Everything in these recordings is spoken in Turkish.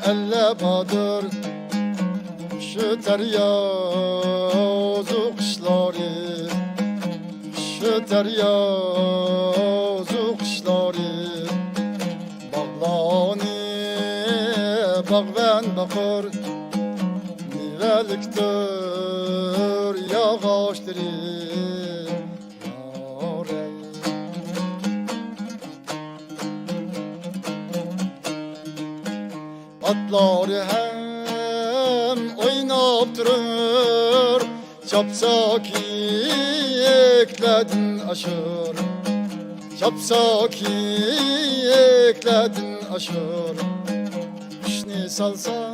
elle badır şu teryazu kışları, şu teryazu kışları. Bağlani bağven bakır, niveliktir yağışları. Atları hem oynap durur, çapsak ekledin aşır, çapsak ekledin aşır. Kışni salsa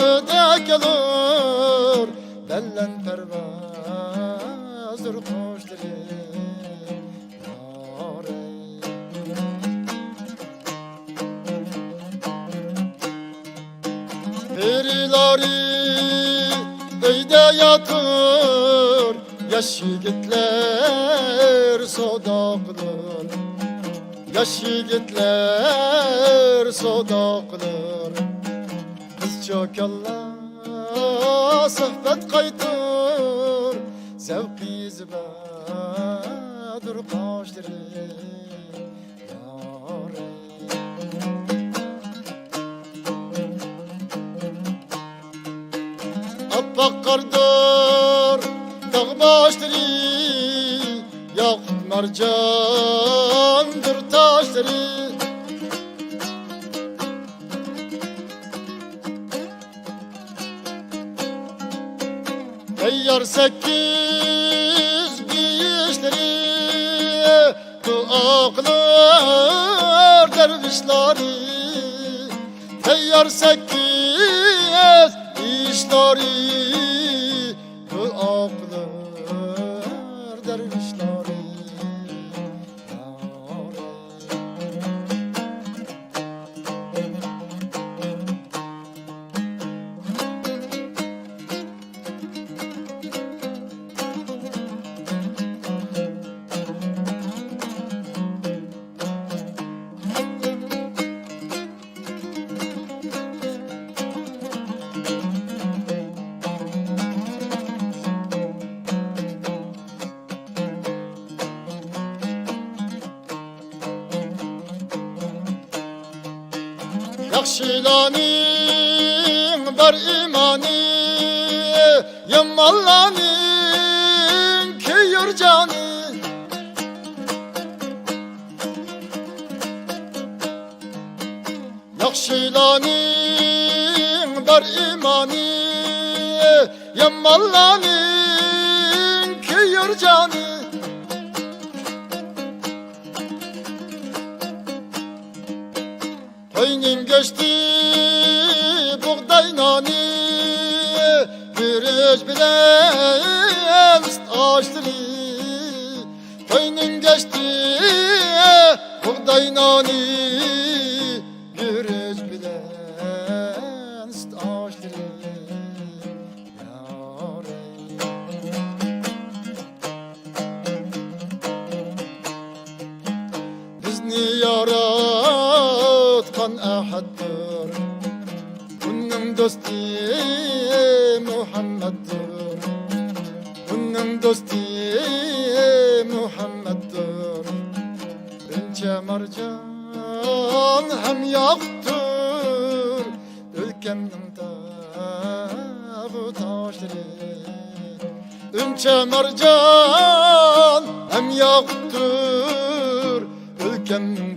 öde gelir, bellen pervazdır kuşları. Perileri öyde yatır, yaş yigitler soda kılır, yaş yigitler soda kılır. Kız çökalla sohbet kaytır, zevki zibadır kaşları. Appak kardır dağ başları, yakut mercandır taşları. Teyyar 8 giyişleri, duaklar dervişleri. Teyyar 8 işleri, duaklar dervişleri. Yakşilaning bar imani, yammallaning kuyur jani. Yakşilaning bar imani, yammallaning kuyur jani. Koynin geçti buğday nani, güreş bilen ağaçları. Koynin geçti buğday nani, güreş bilen ağaçları. Bizni yaratkan ahaddır, bunun dosti Muhammed'dir, bunun dosti Muhammed'dir. Rinçe marcan hem yaktır, ülkemnin dağı taşları. Rinçe marcan hem yaktır, ülkemnin